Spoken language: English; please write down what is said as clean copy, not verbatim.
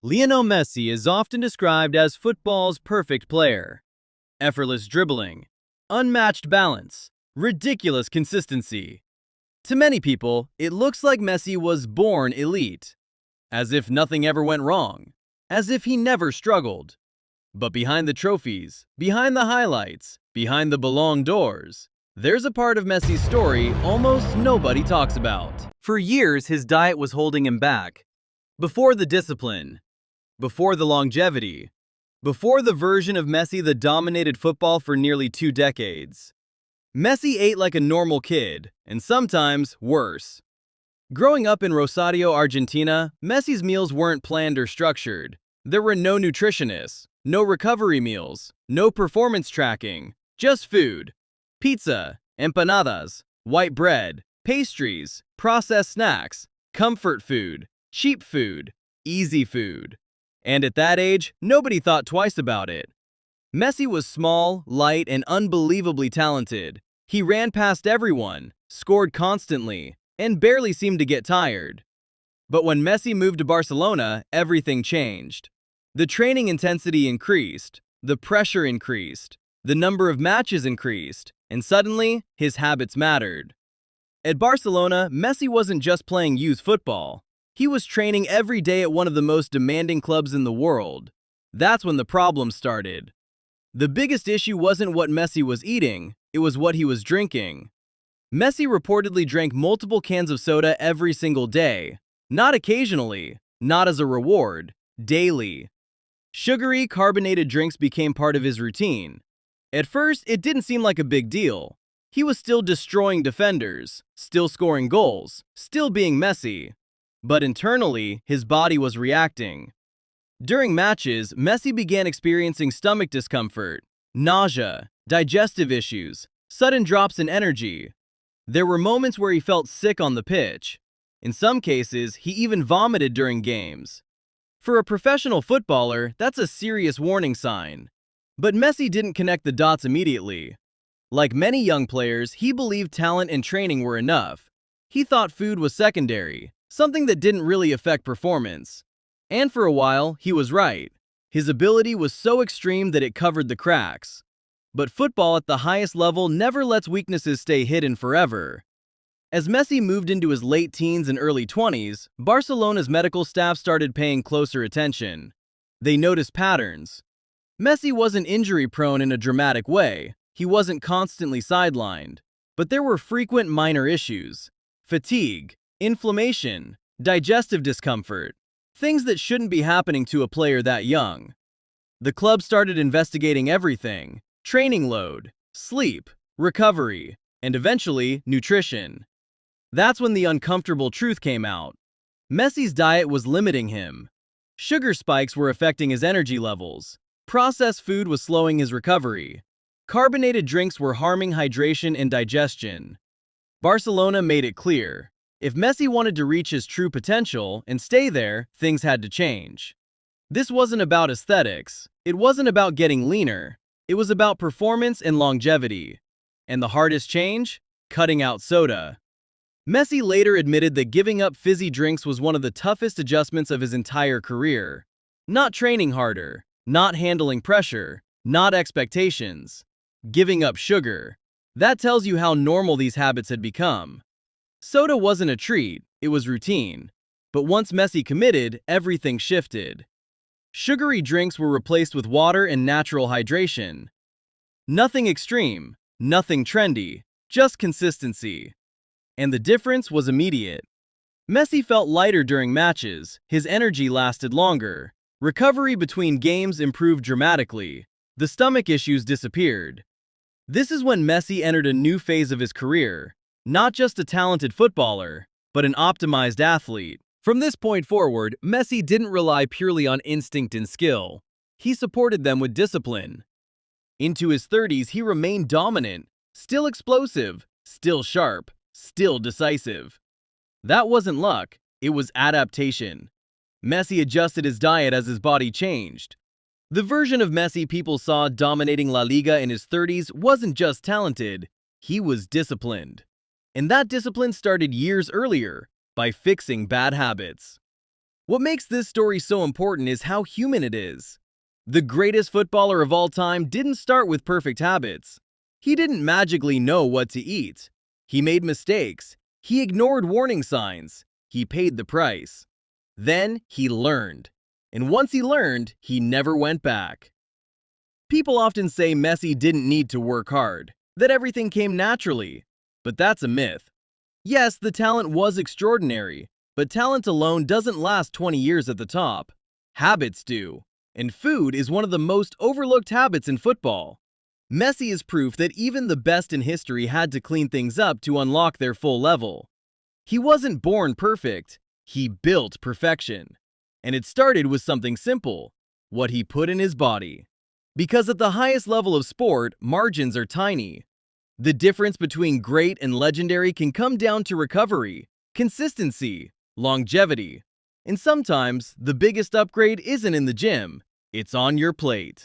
Lionel Messi is often described as football's perfect player. Effortless dribbling, unmatched balance, ridiculous consistency. To many people, it looks like Messi was born elite, as if nothing ever went wrong, as if he never struggled. But behind the trophies, behind the highlights, behind the Ballon d'Ors, there's a part of Messi's story almost nobody talks about. For years, his diet was holding him back. Before the discipline, before the longevity, before the version of Messi that dominated football for nearly 2 decades. Messi ate like a normal kid, and sometimes worse. Growing up in Rosario, Argentina, Messi's meals weren't planned or structured. There were no nutritionists, no recovery meals, no performance tracking, just food. Pizza, empanadas, white bread, pastries, processed snacks, comfort food, cheap food, easy food. And at that age, nobody thought twice about it. Messi was small, light, and unbelievably talented. He ran past everyone, scored constantly, and barely seemed to get tired. But when Messi moved to Barcelona, everything changed. The training intensity increased, the pressure increased, the number of matches increased, and suddenly, his habits mattered. At Barcelona, Messi wasn't just playing youth football. He was training every day at one of the most demanding clubs in the world. That's when the problem started. The biggest issue wasn't what Messi was eating, it was what he was drinking. Messi reportedly drank multiple cans of soda every single day. Not occasionally, not as a reward, daily. Sugary, carbonated drinks became part of his routine. At first, it didn't seem like a big deal. He was still destroying defenders, still scoring goals, still being Messi. But internally, his body was reacting. During matches, Messi began experiencing stomach discomfort, nausea, digestive issues, sudden drops in energy. There were moments where he felt sick on the pitch. In some cases, he even vomited during games. For a professional footballer, that's a serious warning sign. But Messi didn't connect the dots immediately. Like many young players, he believed talent and training were enough. He thought food was secondary, something that didn't really affect performance. And for a while, he was right. His ability was so extreme that it covered the cracks. But football at the highest level never lets weaknesses stay hidden forever. As Messi moved into his late teens and early 20s, Barcelona's medical staff started paying closer attention. They noticed patterns. Messi wasn't injury-prone in a dramatic way. He wasn't constantly sidelined. But there were frequent minor issues. Fatigue, inflammation, digestive discomfort, things that shouldn't be happening to a player that young. The club started investigating everything: training load, sleep, recovery, and eventually, nutrition. That's when the uncomfortable truth came out. Messi's diet was limiting him. Sugar spikes were affecting his energy levels. Processed food was slowing his recovery. Carbonated drinks were harming hydration and digestion. Barcelona made it clear. If Messi wanted to reach his true potential and stay there, things had to change. This wasn't about aesthetics. It wasn't about getting leaner. It was about performance and longevity. And the hardest change? Cutting out soda. Messi later admitted that giving up fizzy drinks was one of the toughest adjustments of his entire career. Not training harder, not handling pressure, not expectations. Giving up sugar. That tells you how normal these habits had become. Soda wasn't a treat, it was routine. But once Messi committed, everything shifted. Sugary drinks were replaced with water and natural hydration. Nothing extreme, nothing trendy, just consistency. And the difference was immediate. Messi felt lighter during matches, his energy lasted longer. Recovery between games improved dramatically. The stomach issues disappeared. This is when Messi entered a new phase of his career. Not just a talented footballer, but an optimized athlete. From this point forward, Messi didn't rely purely on instinct and skill. He supported them with discipline. Into his 30s, he remained dominant, still explosive, still sharp, still decisive. That wasn't luck, it was adaptation. Messi adjusted his diet as his body changed. The version of Messi people saw dominating La Liga in his 30s wasn't just talented, he was disciplined. And that discipline started years earlier, by fixing bad habits. What makes this story so important is how human it is. The greatest footballer of all time didn't start with perfect habits. He didn't magically know what to eat. He made mistakes. He ignored warning signs. He paid the price. Then he learned. And once he learned, he never went back. People often say Messi didn't need to work hard, that everything came naturally. But that's a myth. Yes, the talent was extraordinary, but talent alone doesn't last 20 years at the top. Habits do. And food is one of the most overlooked habits in football. Messi is proof that even the best in history had to clean things up to unlock their full level. He wasn't born perfect, he built perfection. And it started with something simple: what he put in his body. Because at the highest level of sport, margins are tiny. The difference between great and legendary can come down to recovery, consistency, longevity. And sometimes, the biggest upgrade isn't in the gym, it's on your plate.